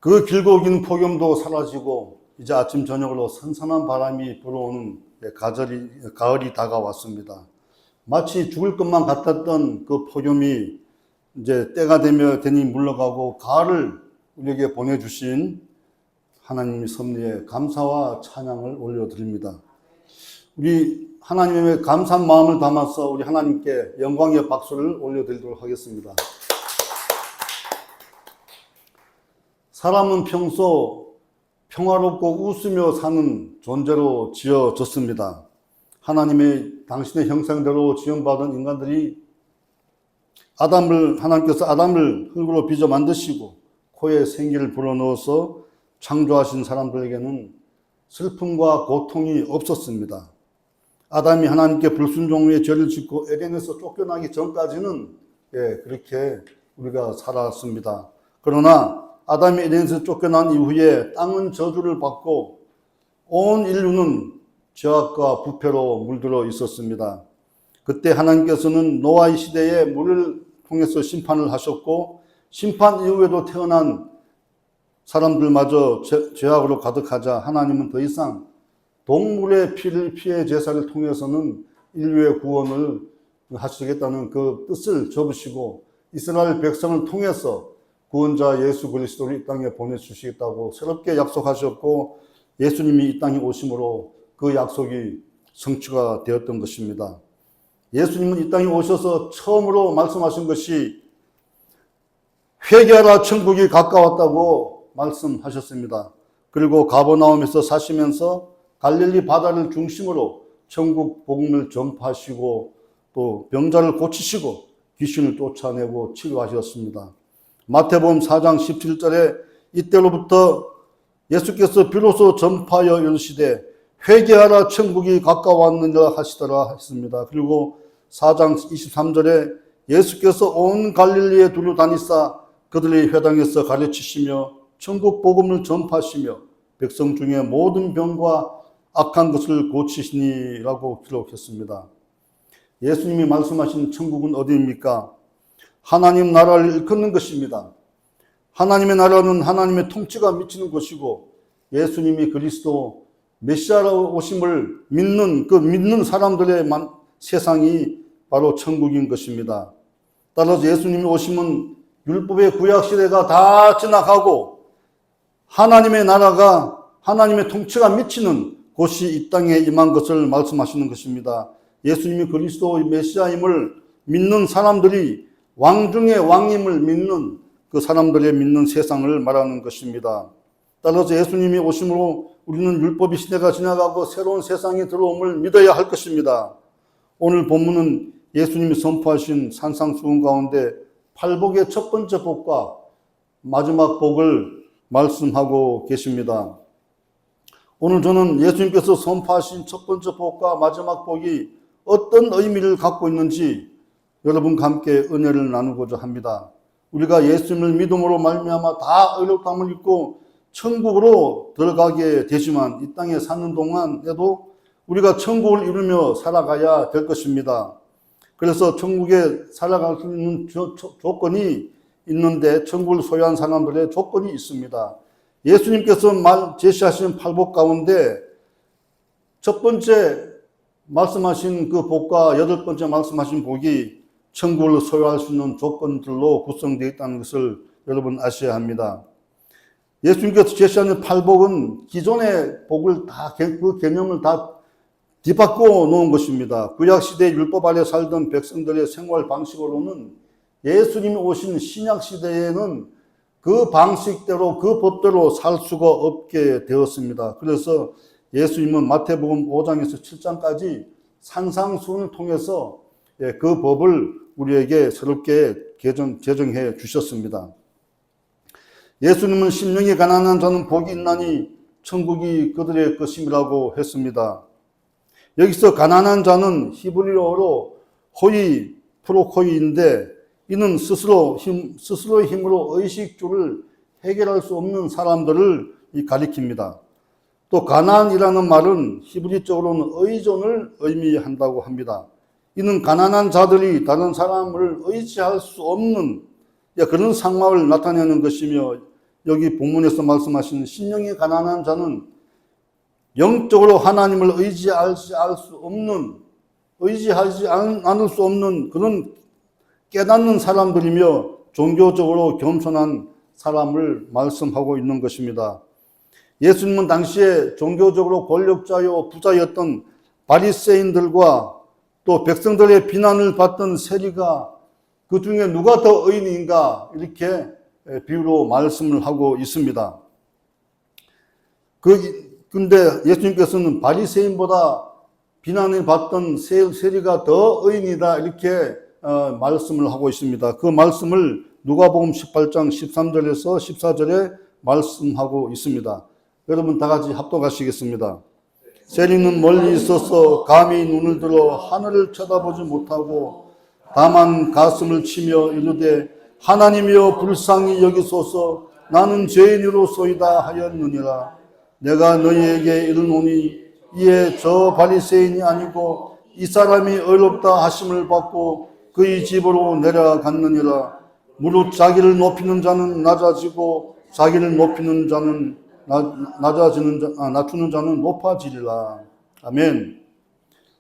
그 길고 긴 폭염도 사라지고 이제 아침 저녁으로 선선한 바람이 불어오는 가을이 다가왔습니다. 마치 죽을 것만 같았던 그 폭염이 이제 때가 되니 물러가고 가을을 우리에게 보내주신 하나님의 섭리에 감사와 찬양을 올려드립니다. 우리 하나님의 감사한 마음을 담아서 우리 하나님께 영광의 박수를 올려드리도록 하겠습니다. 사람은 평소 평화롭고 웃으며 사는 존재로 지어졌습니다. 당신의 형상대로 지음받은 인간들이 하나님께서 아담을 흙으로 빚어 만드시고 코에 생기를 불어넣어서 창조하신 사람들에게는 슬픔과 고통이 없었습니다. 아담이 하나님께 불순종의 죄를 짓고 에덴에서 쫓겨나기 전까지는 그렇게 우리가 살았습니다. 그러나 아담이 에덴에서 쫓겨난 이후에 땅은 저주를 받고 온 인류는 죄악과 부패로 물들어 있었습니다. 그때 하나님께서는 노아의 시대에 물을 통해서 심판을 하셨고 심판 이후에도 태어난 사람들마저 죄악으로 가득하자 하나님은 더 이상 동물의 피해 제사를 통해서는 인류의 구원을 하시겠다는 그 뜻을 접으시고 이스라엘 백성을 통해서 구원자 예수 그리스도를 이 땅에 보내주시겠다고 새롭게 약속하셨고 예수님이 이 땅에 오심으로 그 약속이 성취가 되었던 것입니다. 예수님은 이 땅에 오셔서 처음으로 말씀하신 것이 회개하라 천국이 가까웠다고 말씀하셨습니다. 그리고 가버나움에서 사시면서 갈릴리 바다를 중심으로 천국 복음을 전파하시고 또 병자를 고치시고 귀신을 쫓아내고 치료하셨습니다. 마태복음 4장 17절에 이때로부터 예수께서 비로소 전파하여 이르시되 회개하라 천국이 가까웠느니라 하시더라 했습니다. 그리고 4장 23절에 예수께서 온 갈릴리에 두루 다니사 그들의 회당에서 가르치시며 천국 복음을 전파하시며 백성 중에 모든 병과 악한 것을 고치시니라고 기록했습니다. 예수님이 말씀하신 천국은 어디입니까? 하나님 나라를 일컫는 것입니다. 하나님의 나라는 하나님의 통치가 미치는 것이고 예수님이 그리스도 메시아로 오심을 믿는 사람들의 세상이 바로 천국인 것입니다. 따라서 예수님이 오심은 율법의 구약 시대가 다 지나가고 하나님의 나라가 하나님의 통치가 미치는 곳이 이 땅에 임한 것을 말씀하시는 것입니다. 예수님이 그리스도의 메시아임을 믿는 사람들이 왕 중에 왕임을 믿는 그 사람들의 믿는 세상을 말하는 것입니다. 따라서 예수님이 오심으로 우리는 율법의 시대가 지나가고 새로운 세상이 들어옴을 믿어야 할 것입니다. 오늘 본문은 예수님이 선포하신 산상수훈 가운데 팔복의 첫 번째 복과 마지막 복을 말씀하고 계십니다. 오늘 저는 예수님께서 선포하신 첫 번째 복과 마지막 복이 어떤 의미를 갖고 있는지 여러분과 함께 은혜를 나누고자 합니다. 우리가 예수님을 믿음으로 말미암아 다 의롭다함을 입고 천국으로 들어가게 되지만 이 땅에 사는 동안에도 우리가 천국을 이루며 살아가야 될 것입니다. 그래서 천국에 살아갈 수 있는 조건이 있는데 천국을 소유한 사람들의 조건이 있습니다. 예수님께서 제시하신 팔복 가운데 첫 번째 말씀하신 그 복과 여덟 번째 말씀하신 복이 천국을 소유할 수 있는 조건들로 구성되어 있다는 것을 여러분 아셔야 합니다. 예수님께서 제시하는 팔복은 기존의 복을 그 개념을 다 뒤바꿔 놓은 것입니다. 구약시대 율법 아래 살던 백성들의 생활 방식으로는 예수님이 오신 신약시대에는 그 방식대로 그 법대로 살 수가 없게 되었습니다. 그래서 예수님은 마태복음 5장에서 7장까지 산상수훈을 통해서 그 법을 우리에게 새롭게 제정해 주셨습니다. 예수님은 심령이 가난한 자는 복이 있나니 천국이 그들의 것임이라고 했습니다. 여기서 가난한 자는 히브리어로 호이 프로코이인데 이는 스스로의 힘으로 의식주를 해결할 수 없는 사람들을 가리킵니다. 또 가난이라는 말은 히브리적으로는 의존을 의미한다고 합니다. 이는 가난한 자들이 다른 사람을 의지할 수 없는 그런 상황을 나타내는 것이며 여기 본문에서 말씀하신 심령이 가난한 자는 영적으로 하나님을 의지하지 않을 수 없는 그런 깨닫는 사람들이며 종교적으로 겸손한 사람을 말씀하고 있는 것입니다. 예수님은 당시에 종교적으로 권력자요 부자였던 바리새인들과 또 백성들의 비난을 받던 세리가 그 중에 누가 더 의인인가 이렇게 비유로 말씀을 하고 있습니다. 근데 예수님께서는 바리새인보다 비난을 받던 세리가 더 의인이다 이렇게 말씀을 하고 있습니다. 그 말씀을 누가복음 18장 13절에서 14절에 말씀하고 있습니다. 여러분 다 같이 합독하시겠습니다. 세리는 멀리 있어서 감히 눈을 들어 하늘을 쳐다보지 못하고 다만 가슴을 치며 이르되 하나님이여 불쌍히 여기소서 나는 죄인으로소이다 하였느니라. 내가 너희에게 이르노니 이에 저 바리새인이 아니고 이 사람이 의롭다 하심을 받고 그의 집으로 내려갔느니라. 무릇 자기를 높이는 자는 낮아지고 자기를 높이는 자는 낮추는 자는 높아지리라. 아멘.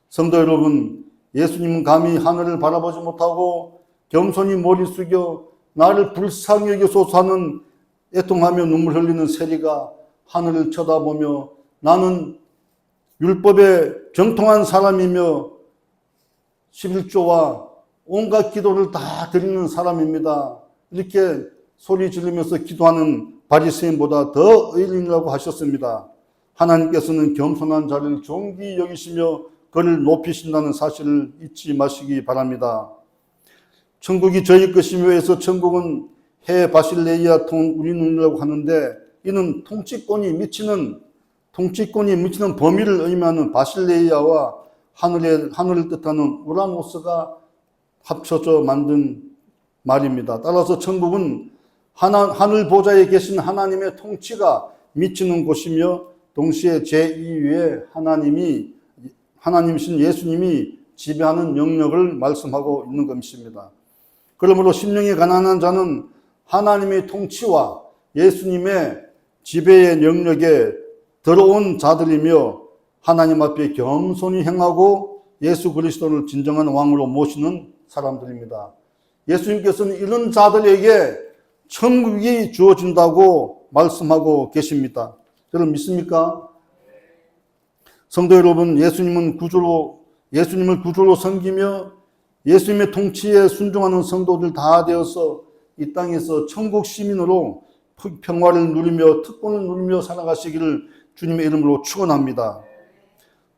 성도 여러분, 예수님은 감히 하늘을 바라보지 못하고 겸손히 머리 숙여 나를 불쌍히 여기소서 하는 애통하며 눈물 흘리는 세리가 하늘을 쳐다보며 나는 율법에 정통한 사람이며 11조와 온갖 기도를 다 드리는 사람입니다. 이렇게 소리 지르면서 기도하는 바리새인보다 더 의인이라고 하셨습니다. 하나님께서는 겸손한 자를 존귀 여기시며 그를 높이신다는 사실을 잊지 마시기 바랍니다. 천국이 저희 것이며 해서 천국은 해 바실레이아 통 우리 눈이라고 하는데 이는 통치권이 미치는 범위를 의미하는 바실레이아와 하늘을 뜻하는 우라노스가 합쳐져 만든 말입니다. 따라서 천국은 하늘 보좌에 계신 하나님의 통치가 미치는 곳이며 동시에 제2위의 하나님이신 예수님이 지배하는 영역을 말씀하고 있는 것입니다. 그러므로 심령이 가난한 자는 하나님의 통치와 예수님의 지배의 영역에 들어온 자들이며 하나님 앞에 겸손히 행하고 예수 그리스도를 진정한 왕으로 모시는 사람들입니다. 예수님께서는 이런 자들에게 천국이 주어진다고 말씀하고 계십니다. 여러분 믿습니까? 성도 여러분, 예수님을 구주로 섬기며 예수님의 통치에 순종하는 성도들 다 되어서 이 땅에서 천국 시민으로 평화를 누리며 특권을 누리며 살아가시기를 주님의 이름으로 축원합니다.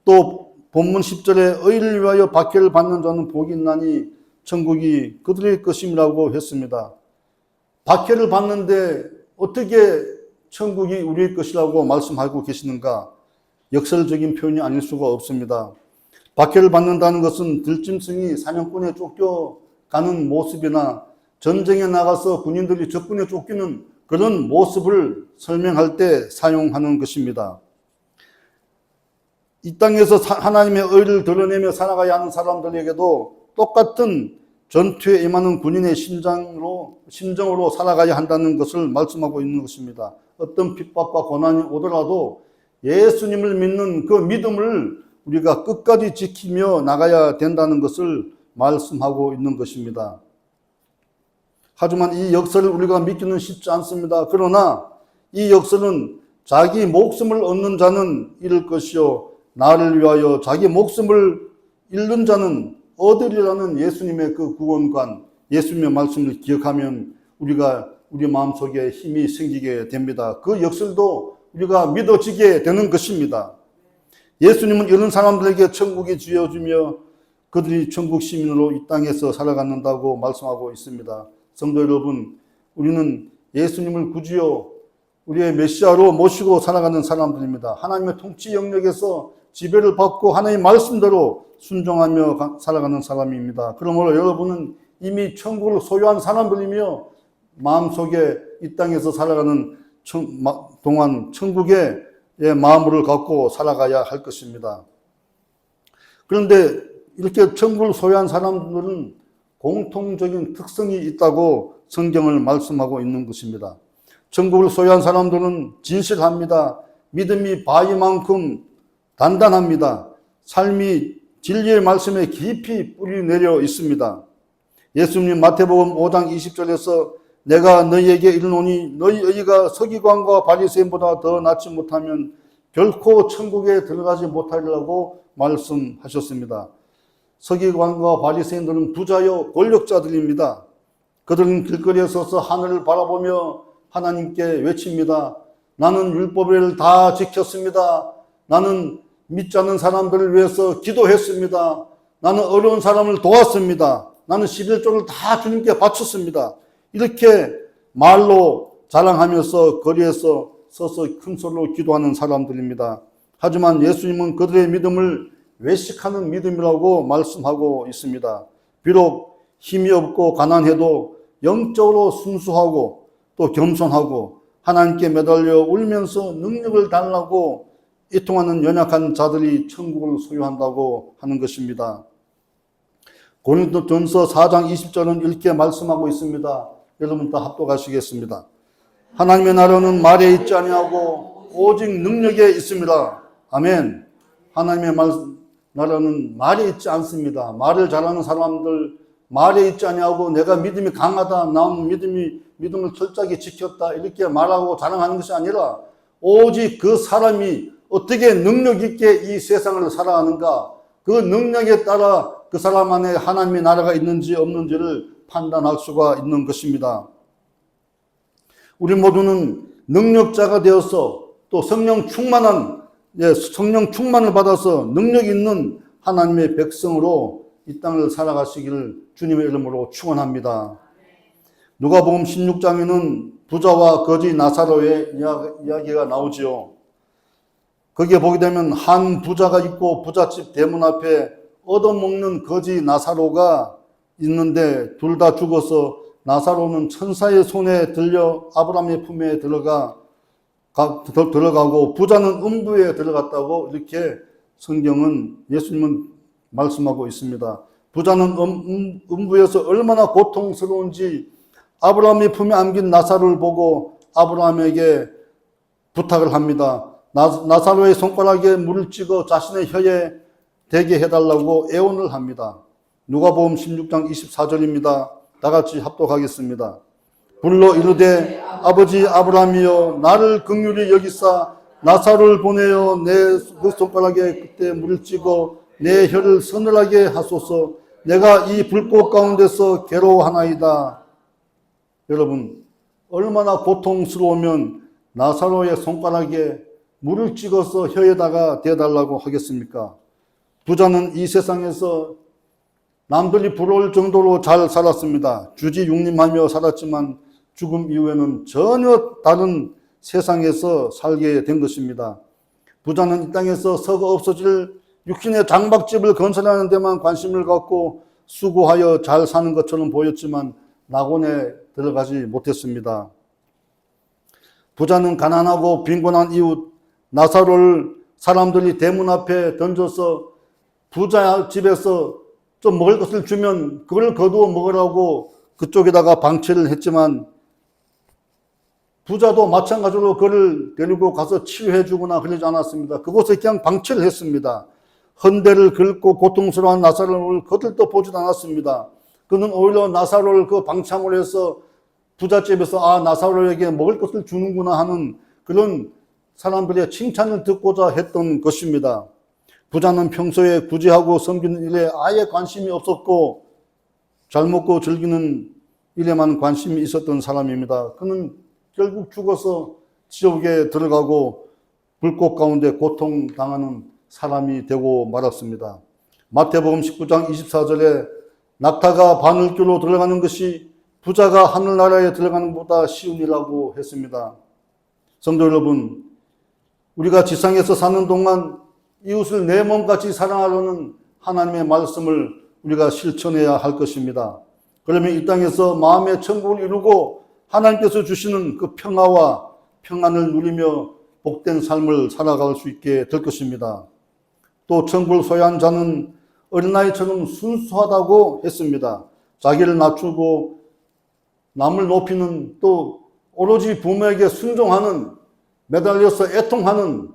또 본문 10절에 의를 위하여 박해를 받는 자는 복이 있나니 천국이 그들의 것임이라고 했습니다. 박해를 받는데 어떻게 천국이 우리의 것이라고 말씀하고 계시는가? 역설적인 표현이 아닐 수가 없습니다. 박해를 받는다는 것은 들짐승이 사냥꾼에 쫓겨가는 모습이나 전쟁에 나가서 군인들이 적군에 쫓기는 그런 모습을 설명할 때 사용하는 것입니다. 이 땅에서 하나님의 의를 드러내며 살아가야 하는 사람들에게도 똑같은 전투에 임하는 군인의 심정으로 살아가야 한다는 것을 말씀하고 있는 것입니다. 어떤 핍박과 고난이 오더라도 예수님을 믿는 그 믿음을 우리가 끝까지 지키며 나가야 된다는 것을 말씀하고 있는 것입니다. 하지만 이 역사를 우리가 믿기는 쉽지 않습니다. 그러나 이 역사는 자기 목숨을 얻는 자는 잃을 것이요 나를 위하여 자기 목숨을 잃는 자는 얻으리라는 예수님의 그 구원관, 예수님의 말씀을 기억하면 우리가 우리 마음속에 힘이 생기게 됩니다. 그 역설도 우리가 믿어지게 되는 것입니다. 예수님은 이런 사람들에게 천국이 주어지며 그들이 천국 시민으로 이 땅에서 살아간다고 말씀하고 있습니다. 성도 여러분, 우리는 예수님을 구주요 우리의 메시아로 모시고 살아가는 사람들입니다. 하나님의 통치 영역에서 지배를 받고 하나님의 말씀대로 순종하며 살아가는 사람입니다. 그러므로 여러분은 이미 천국을 소유한 사람들이며 마음속에 이 땅에서 살아가는 동안 천국의 마음을 갖고 살아가야 할 것입니다. 그런데 이렇게 천국을 소유한 사람들은 공통적인 특성이 있다고 성경을 말씀하고 있는 것입니다. 천국을 소유한 사람들은 진실합니다. 믿음이 바위만큼 단단합니다. 삶이 진리의 말씀에 깊이 뿌리 내려 있습니다. 예수님 마태복음 5장 20절에서 내가 너희에게 이르노니 너희 의가 서기관과 바리새인보다 더 낫지 못하면 결코 천국에 들어가지 못하리라고 말씀하셨습니다. 서기관과 바리새인들은 부자요 권력자들입니다. 그들은 길거리에 서서 하늘을 바라보며 하나님께 외칩니다. 나는 율법을 다 지켰습니다. 나는 믿지 않는 사람들을 위해서 기도했습니다. 나는 어려운 사람을 도왔습니다. 나는 11조를 다 주님께 바쳤습니다. 이렇게 말로 자랑하면서 거리에서 서서 큰 소리로 기도하는 사람들입니다. 하지만 예수님은 그들의 믿음을 외식하는 믿음이라고 말씀하고 있습니다. 비록 힘이 없고 가난해도 영적으로 순수하고 또 겸손하고 하나님께 매달려 울면서 능력을 달라고 애통하는 연약한 자들이 천국을 소유한다고 하는 것입니다. 고린도전서 4장 20절은 이렇게 말씀하고 있습니다. 여러분 다 합독하시겠습니다. 하나님의 나라는 말에 있지 아니하고 오직 능력에 있습니다. 아멘. 하나님의 나라는 말에 있지 않습니다. 말을 잘하는 사람들 말에 있지 아니하고 내가 믿음이 강하다, 나는 믿음을 철저하게 지켰다 이렇게 말하고 자랑하는 것이 아니라 오직 그 사람이 어떻게 능력 있게 이 세상을 살아가는가, 그 능력에 따라 그 사람 안에 하나님의 나라가 있는지 없는지를 판단할 수가 있는 것입니다. 우리 모두는 능력자가 되어서 또 성령 충만을 받아서 능력 있는 하나님의 백성으로 이 땅을 살아가시기를 주님의 이름으로 축원합니다. 누가복음 16장에는 부자와 거지 나사로의 이야기가 나오지요. 거기에 보게 되면 한 부자가 있고 부잣집 대문 앞에 얻어먹는 거지 나사로가 있는데 둘 다 죽어서 나사로는 천사의 손에 들려 아브라함의 품에 들어가고 부자는 음부에 들어갔다고 이렇게 성경은 예수님은 말씀하고 있습니다. 부자는 음부에서 얼마나 고통스러운지 아브라함의 품에 안긴 나사로를 보고 아브라함에게 부탁을 합니다. 나사로의 손가락에 물을 찍어 자신의 혀에 대게 해달라고 애원을 합니다. 누가복음 16장 24절입니다. 다 같이 합독하겠습니다. 불러 이르되 아버지 아브라함이여 나를 긍휼히 여기사 나사로를 보내어 내 그 손가락에 그때 물을 찍어 내 혀를 서늘하게 하소서. 내가 이 불꽃 가운데서 괴로워하나이다. 여러분 얼마나 고통스러우면 나사로의 손가락에 물을 찍어서 혀에다가 대달라고 하겠습니까? 부자는 이 세상에서 남들이 부러울 정도로 잘 살았습니다. 주지육림하며 살았지만 죽음 이후에는 전혀 다른 세상에서 살게 된 것입니다. 부자는 이 땅에서 서거 없어질 육신의 장박집을 건설하는 데만 관심을 갖고 수고하여 잘 사는 것처럼 보였지만 낙원에 들어가지 못했습니다. 부자는 가난하고 빈곤한 이웃 나사로를 사람들이 대문 앞에 던져서 부자 집에서 좀 먹을 것을 주면 그걸 거두어 먹으라고 그쪽에다가 방치를 했지만 부자도 마찬가지로 그를 데리고 가서 치료해 주거나 그러지 않았습니다. 그곳에 그냥 방치를 했습니다. 헌대를 긁고 고통스러운 나사로를 거들떠 보지도 않았습니다. 그는 오히려 나사로를 그 방참을 해서 부잣집에서 나사로에게 먹을 것을 주는구나 하는 그런 사람들의 칭찬을 듣고자 했던 것입니다. 부자는 평소에 구제하고 섬기는 일에 아예 관심이 없었고 잘 먹고 즐기는 일에만 관심이 있었던 사람입니다. 그는 결국 죽어서 지옥에 들어가고 불꽃 가운데 고통당하는 사람이 되고 말았습니다. 마태복음 19장 24절에 낙타가 바늘귀로 들어가는 것이 부자가 하늘나라에 들어가는 것보다 쉬운 일이라고 했습니다. 성도 여러분, 우리가 지상에서 사는 동안 이웃을 내 몸같이 사랑하려는 하나님의 말씀을 우리가 실천해야 할 것입니다. 그러면 이 땅에서 마음의 천국을 이루고 하나님께서 주시는 그 평화와 평안을 누리며 복된 삶을 살아갈 수 있게 될 것입니다. 또 천국을 소유한 자는 어린아이처럼 순수하다고 했습니다. 자기를 낮추고 남을 높이는 또 오로지 부모에게 순종하는, 매달려서 애통하는,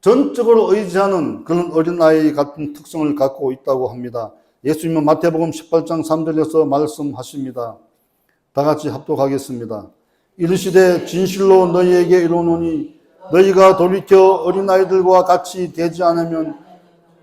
전적으로 의지하는 그런 어린아이 같은 특성을 갖고 있다고 합니다. 예수님은 마태복음 18장 3절에서 말씀하십니다. 다 같이 합독하겠습니다. 이르시되 진실로 너희에게 이르노니 너희가 돌이켜 어린아이들과 같이 되지 않으면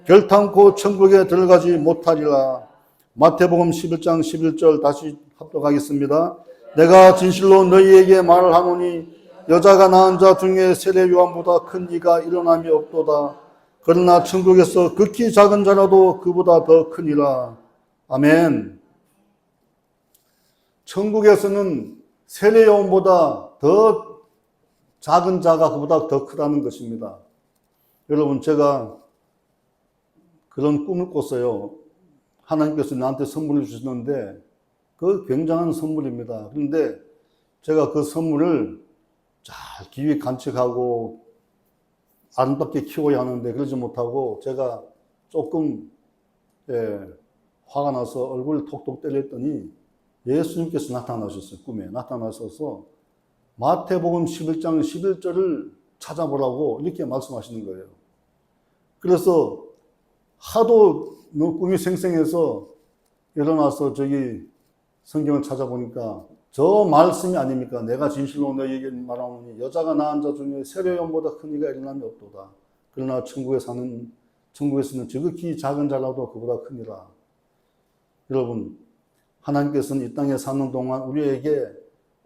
결탄코 천국에 들어가지 못하리라. 마태복음 11장 11절 다시 합독하겠습니다. 내가 진실로 너희에게 말을 하노니 여자가 낳은 자 중에 세례 요한보다 큰 이가 일어남이 없도다. 그러나 천국에서 극히 작은 자라도 그보다 더 크니라. 아멘. 천국에서는 세례 요한보다 더 작은 자가 그보다 더 크다는 것입니다. 여러분, 제가 그런 꿈을 꿨어요. 하나님께서 나한테 선물을 주셨는데 그 굉장한 선물입니다. 그런데 제가 그 선물을 잘 기획 간직하고 아름답게 키워야 하는데 그러지 못하고 제가 조금 화가 나서 얼굴을 톡톡 때렸더니 예수님께서 나타나셨어요. 꿈에 나타나셔서 마태복음 11장 11절을 찾아보라고 이렇게 말씀하시는 거예요. 그래서 하도 꿈이 생생해서 일어나서 저기 성경을 찾아보니까 저 말씀이 아닙니까? 내가 진실로 너희에게 말하노니 여자가 낳은 자 중에 세례 요한보다 큰 이가 일어남이 없도다. 그러나 천국에서는 지극히 작은 자라도 그보다 크니라. 여러분, 하나님께서는 이 땅에 사는 동안 우리에게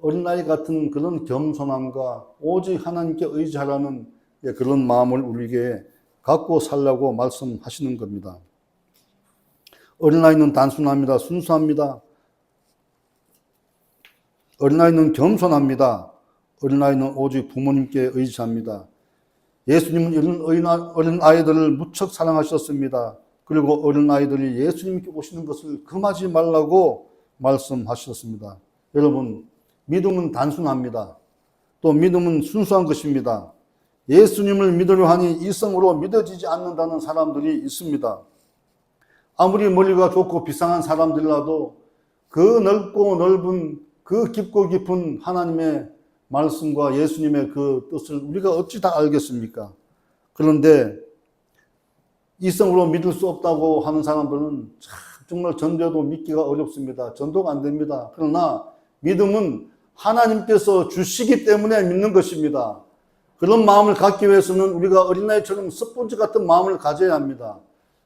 어린아이 같은 그런 겸손함과 오직 하나님께 의지하라는 그런 마음을 우리에게 갖고 살라고 말씀하시는 겁니다. 어린아이는 단순합니다. 순수합니다. 어린아이는 겸손합니다. 어린아이는 오직 부모님께 의지합니다. 예수님은 이런 어린아이들을 무척 사랑하셨습니다. 그리고 어린아이들이 예수님께 오시는 것을 금하지 말라고 말씀하셨습니다. 여러분, 믿음은 단순합니다. 또 믿음은 순수한 것입니다. 예수님을 믿으려 하니 이성으로 믿어지지 않는다는 사람들이 있습니다. 아무리 머리가 좋고 비상한 사람들이라도 그 넓고 넓은 그 깊고 깊은 하나님의 말씀과 예수님의 그 뜻을 우리가 어찌 다 알겠습니까? 그런데 이성으로 믿을 수 없다고 하는 사람들은 정말 전도도 믿기가 어렵습니다. 전도가 안 됩니다. 그러나 믿음은 하나님께서 주시기 때문에 믿는 것입니다. 그런 마음을 갖기 위해서는 우리가 어린아이처럼 스펀지 같은 마음을 가져야 합니다.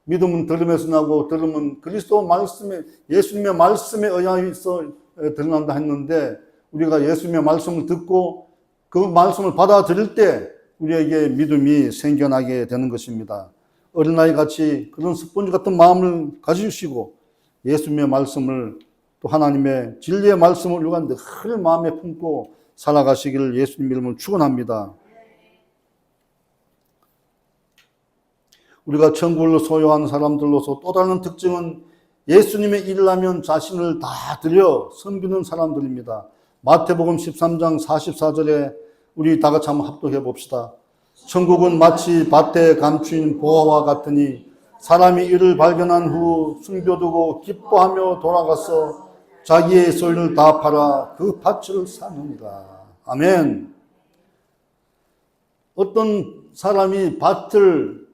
믿음은 들음에서 나고 들음은 그리스도 말씀에 예수님의 말씀에 의해서 드러난다 했는데 우리가 예수님의 말씀을 듣고 그 말씀을 받아들일 때 우리에게 믿음이 생겨나게 되는 것입니다. 어린아이 같이 그런 스펀지 같은 마음을 가지시고 예수님의 말씀을 또 하나님의 진리의 말씀을 우리가 늘 마음에 품고 살아가시기를 예수님 이름으로 축원합니다. 우리가 천국을 소유하는 사람들로서 또 다른 특징은 예수님의 일을 하면 자신을 다 드려 섬기는 사람들입니다. 마태복음 13장 44절에 우리 다 같이 한번 합독해 봅시다. 천국은 마치 밭에 감추인 보화와 같으니 사람이 이를 발견한 후 숨겨두고 기뻐하며 돌아가서 자기의 소유를 다 팔아 그 밭을 사느니라. 아멘. 어떤 사람이 밭을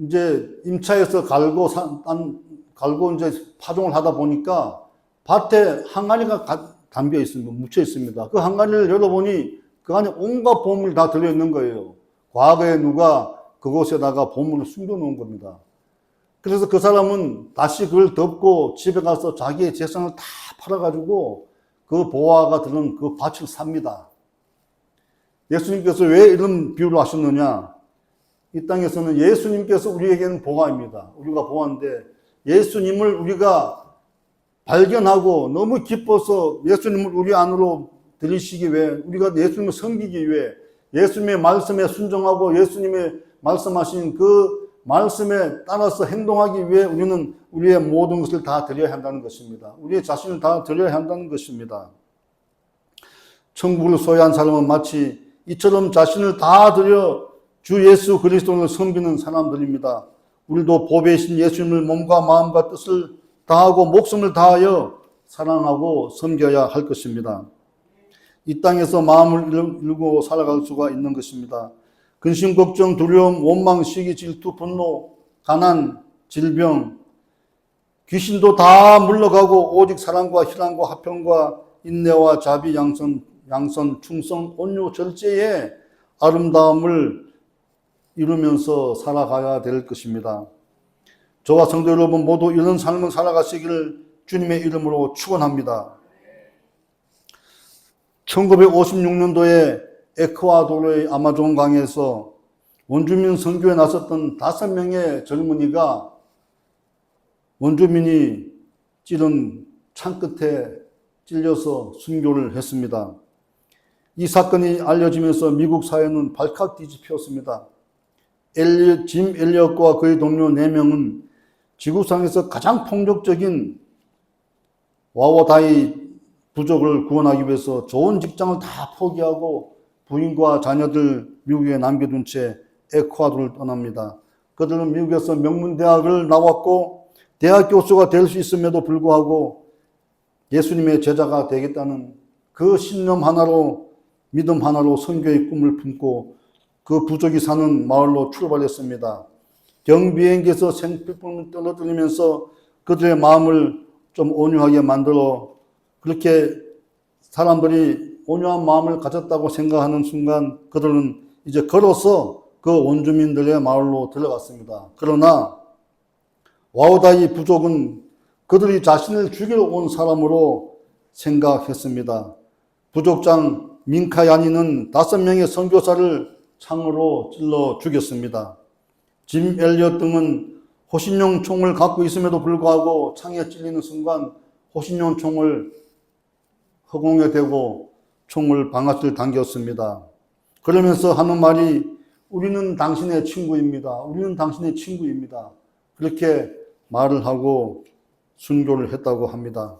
이제 임차해서 갈고 이제 파종을 하다 보니까 밭에 항아리가 담겨 있습니다. 묻혀 있습니다. 그 항아리를 열어보니 그 안에 온갖 보물이 다 들어있는 거예요. 과거에 누가 그곳에다가 보물을 숨겨놓은 겁니다. 그래서 그 사람은 다시 그걸 덮고 집에 가서 자기의 재산을 다 팔아가지고 그 보화가 들은 그 밭을 삽니다. 예수님께서 왜 이런 비유를 하셨느냐? 이 땅에서는 예수님께서 우리에게는 보화입니다. 우리가 보화인데 예수님을 우리가 발견하고 너무 기뻐서 예수님을 우리 안으로 들이시기 위해 우리가 예수님을 섬기기 위해 예수님의 말씀에 순종하고 예수님의 말씀하신 그 말씀에 따라서 행동하기 위해 우리는 우리의 모든 것을 다 드려야 한다는 것입니다. 우리의 자신을 다 드려야 한다는 것입니다. 천국을 소유한 사람은 마치 이처럼 자신을 다 드려 주 예수 그리스도를 섬기는 사람들입니다. 우리도 보배이신 예수님을 몸과 마음과 뜻을 다하고 목숨을 다하여 사랑하고 섬겨야 할 것입니다. 이 땅에서 마음을 이루고 살아갈 수가 있는 것입니다. 근심, 걱정, 두려움, 원망, 시기, 질투, 분노, 가난, 질병, 귀신도 다 물러가고 오직 사랑과 희랑과 화평과 인내와 자비, 양선, 충성, 온유, 절제의 아름다움을 이루면서 살아가야 될 것입니다. 저와 성도 여러분 모두 이런 삶을 살아가시기를 주님의 이름으로 축원합니다. 1956년도에 에콰도르의 아마존 강에서 원주민 선교에 나섰던 5명의 젊은이가 원주민이 찌른 창 끝에 찔려서 순교를 했습니다. 이 사건이 알려지면서 미국 사회는 발칵 뒤집혔습니다. 짐 엘리엇과 그의 동료 4명은 지구상에서 가장 폭력적인 와워다이 부족을 구원하기 위해서 좋은 직장을 다 포기하고 부인과 자녀들 미국에 남겨둔 채 에콰도르를 떠납니다. 그들은 미국에서 명문대학을 나왔고 대학 교수가 될 수 있음에도 불구하고 예수님의 제자가 되겠다는 그 신념 하나로, 믿음 하나로 선교의 꿈을 품고 그 부족이 사는 마을로 출발했습니다. 경비행기에서 생필품을 떨어뜨리면서 그들의 마음을 좀 온유하게 만들어 그렇게 사람들이 온유한 마음을 가졌다고 생각하는 순간 그들은 이제 걸어서 그 원주민들의 마을로 들어갔습니다. 그러나 와우다이 부족은 그들이 자신을 죽이러 온 사람으로 생각했습니다. 부족장 민카야니는 5명의 선교사를 창으로 찔러 죽였습니다. 짐 엘리엇 등은 호신용 총을 갖고 있음에도 불구하고 창에 찔리는 순간 호신용 총을 허공에 대고 총을 방아쇠를 당겼습니다. 그러면서 하는 말이 우리는 당신의 친구입니다. 우리는 당신의 친구입니다. 그렇게 말을 하고 순교를 했다고 합니다.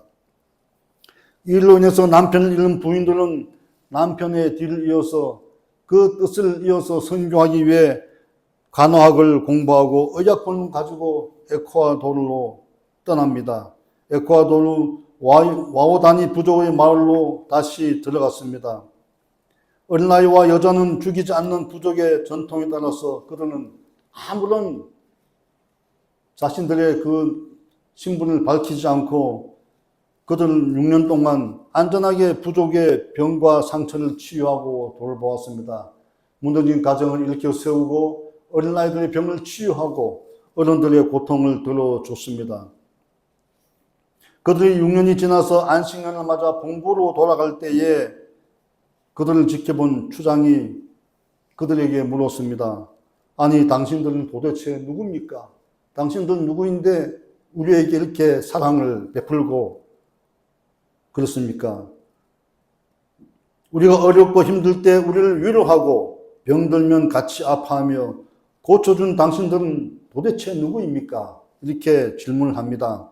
이 일로 인해서 남편을 잃은 부인들은 남편의 뒤를 이어서 그 뜻을 이어서 선교하기 위해 간호학을 공부하고 의약품을 가지고 에콰도르로 떠납니다. 에콰도르 와오다니 부족의 마을로 다시 들어갔습니다. 어린아이와 여자는 죽이지 않는 부족의 전통에 따라서 그들은 아무런 자신들의 그 신분을 밝히지 않고 그들은 6년 동안 안전하게 부족의 병과 상처를 치유하고 돌보았습니다. 무너진 가정을 일으켜 세우고 어린아이들의 병을 치유하고 어른들의 고통을 들어줬습니다. 그들이 6년이 지나서 안식년을 맞아 본부로 돌아갈 때에 그들을 지켜본 추장이 그들에게 물었습니다. 아니, 당신들은 도대체 누굽니까? 당신들은 누구인데 우리에게 이렇게 사랑을 베풀고 그렇습니까? 우리가 어렵고 힘들 때 우리를 위로하고 병들면 같이 아파하며 고쳐준 당신들은 도대체 누구입니까? 이렇게 질문을 합니다.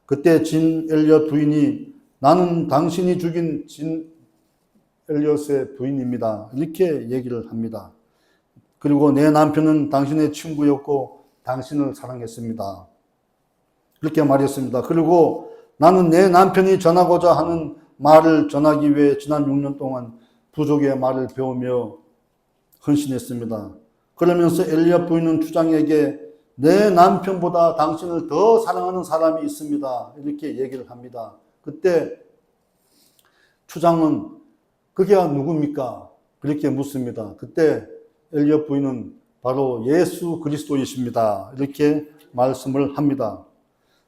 그때 진 엘리엇 부인이 나는 당신이 죽인 진 엘리엇의 부인입니다. 이렇게 얘기를 합니다. 그리고 내 남편은 당신의 친구였고 당신을 사랑했습니다. 그렇게 말했습니다. 그리고 나는 내 남편이 전하고자 하는 말을 전하기 위해 지난 6년 동안 부족의 말을 배우며 헌신했습니다. 그러면서 엘리엇 부인은 추장에게 내 남편보다 당신을 더 사랑하는 사람이 있습니다. 이렇게 얘기를 합니다. 그때 추장은 그게 누굽니까? 그렇게 묻습니다. 그때 엘리엇 부인은 바로 예수 그리스도이십니다. 이렇게 말씀을 합니다.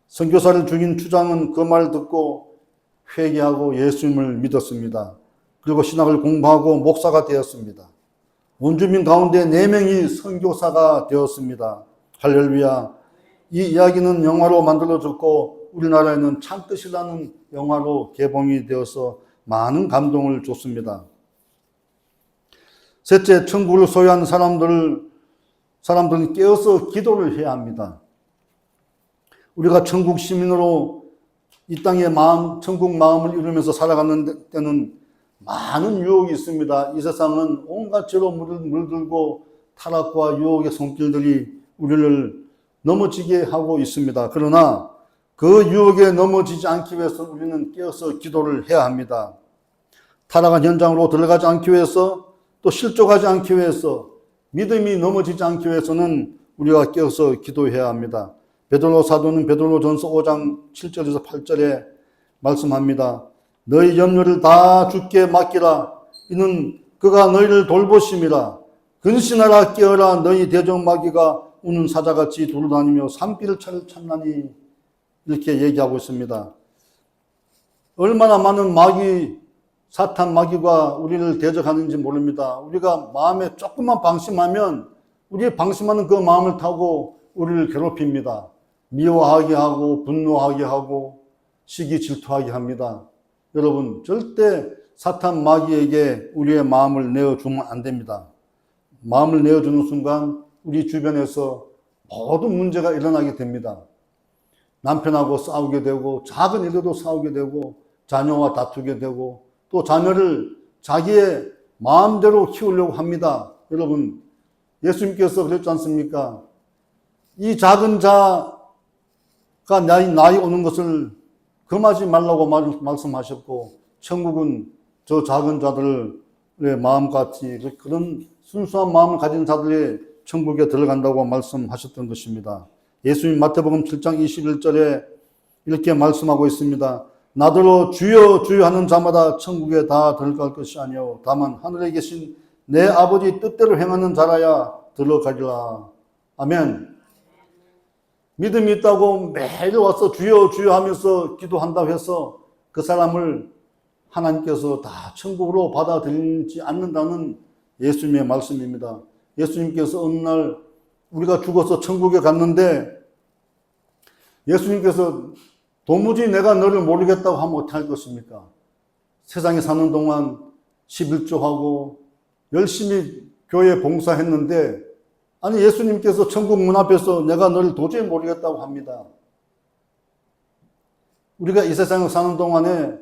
선교사를 죽인 추장은 그 말을 듣고 회개하고 예수님을 믿었습니다. 그리고 신학을 공부하고 목사가 되었습니다. 원주민 가운데 4명이 선교사가 되었습니다. 할렐루야. 이 이야기는 영화로 만들어졌고 우리나라에는 창끝이라는 영화로 개봉이 되어서 많은 감동을 줬습니다. 셋째, 천국을 소유한 사람들은 깨어서 기도를 해야 합니다. 우리가 천국 시민으로 이 땅의 천국 마음을 이루면서 살아가는 때는 많은 유혹이 있습니다. 이 세상은 온갖 죄로 물들고 타락과 유혹의 손길들이 우리를 넘어지게 하고 있습니다. 그러나 그 유혹에 넘어지지 않기 위해서 우리는 깨어서 기도를 해야 합니다. 타락한 현장으로 들어가지 않기 위해서, 또 실족하지 않기 위해서, 믿음이 넘어지지 않기 위해서는 우리가 깨어서 기도해야 합니다. 베드로 사도는 베드로전서 5장 7절에서 8절에 말씀합니다. 너희 염려를 다 주께 맡기라. 이는 그가 너희를 돌보심이라. 근신하라 깨어라. 너희 대적 마귀가 우는 사자같이 돌아다니며 산비를 찾나니. 이렇게 얘기하고 있습니다. 얼마나 많은 마귀, 사탄 마귀가 우리를 대적하는지 모릅니다. 우리가 마음에 조금만 방심하면 우리의 방심하는 그 마음을 타고 우리를 괴롭힙니다. 미워하게 하고 분노하게 하고 시기 질투하게 합니다. 여러분, 절대 사탄 마귀에게 우리의 마음을 내어주면 안 됩니다. 마음을 내어주는 순간 우리 주변에서 모든 문제가 일어나게 됩니다. 남편하고 싸우게 되고, 작은 일에도 싸우게 되고, 자녀와 다투게 되고, 또 자녀를 자기의 마음대로 키우려고 합니다. 여러분, 예수님께서 그랬지 않습니까? 이 작은 자가 나이 오는 것을 금하지 말라고 말씀하셨고, 천국은 저 작은 자들의 마음같이 그런 순수한 마음을 가진 자들의 천국에 들어간다고 말씀하셨던 것입니다. 예수님 마태복음 7장 21절에 이렇게 말씀하고 있습니다. 나더러 주여 주여 하는 자마다 천국에 다 들어갈 것이 아니요 다만 하늘에 계신 내 아버지 뜻대로 행하는 자라야 들어가리라. 아멘. 믿음이 있다고 매일 와서 주여 주여 하면서 기도한다고 해서 그 사람을 하나님께서 다 천국으로 받아들이지 않는다는 예수님의 말씀입니다. 예수님께서 어느 날 우리가 죽어서 천국에 갔는데 예수님께서 도무지 내가 너를 모르겠다고 하면 어떻게 할 것입니까? 세상에 사는 동안 11조하고 열심히 교회 봉사했는데, 아니 예수님께서 천국 문 앞에서 내가 너를 도저히 모르겠다고 합니다. 우리가 이 세상에 사는 동안에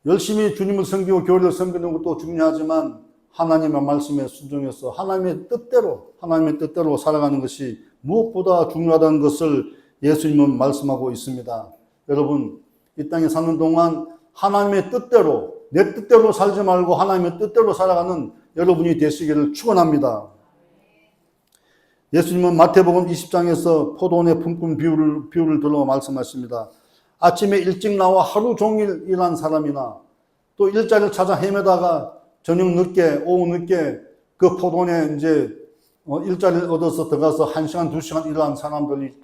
열심히 주님을 섬기고 교회를 섬기는 것도 중요하지만 하나님의 말씀에 순종해서 하나님의 뜻대로 살아가는 것이 무엇보다 중요하다는 것을 예수님은 말씀하고 있습니다. 여러분, 이 땅에 사는 동안 하나님의 뜻대로, 내 뜻대로 살지 말고 하나님의 뜻대로 살아가는 여러분이 되시기를 축원합니다. 예수님은 마태복음 20장에서 포도원에 품꾼 비유를 들어 말씀하십니다. 아침에 일찍 나와 하루 종일 일한 사람이나 또 일자리를 찾아 헤매다가 저녁 늦게, 오후 늦게 그 포도원에 이제 일자리를 얻어서 들어가서 1시간, 2시간 일한 사람들이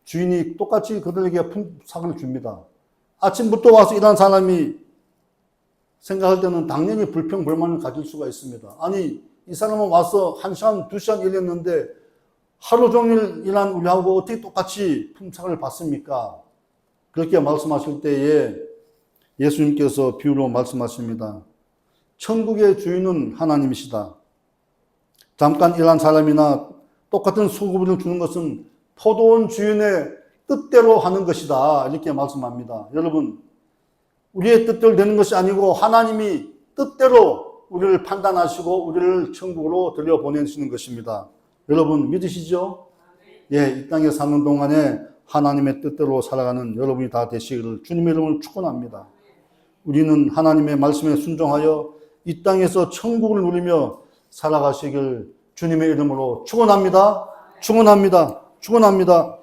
주인이 똑같이 그들에게 상을 줍니다. 아침부터 와서 일한 사람이 생각할 때는 당연히 불평불만을 가질 수가 있습니다. 아니, 이 사람은 와서 1시간, 2시간 일했는데 하루 종일 일한 우리하고 어떻게 똑같이 품삯을 받습니까? 그렇게 말씀하실 때에 예수님께서 비유로 말씀하십니다. 천국의 주인은 하나님이시다. 잠깐 일한 사람이나 똑같은 수급을 주는 것은 포도원 주인의 뜻대로 하는 것이다. 이렇게 말씀합니다. 여러분, 우리의 뜻대로 되는 것이 아니고 하나님이 뜻대로 우리를 판단하시고 우리를 천국으로 들여보내시는 것입니다. 여러분 믿으시죠? 예, 이 땅에 사는 동안에 하나님의 뜻대로 살아가는 여러분이 다 되시기를 주님의 이름으로 축원합니다. 우리는 하나님의 말씀에 순종하여 이 땅에서 천국을 누리며 살아가시길 주님의 이름으로 축원합니다. 축원합니다. 축원합니다.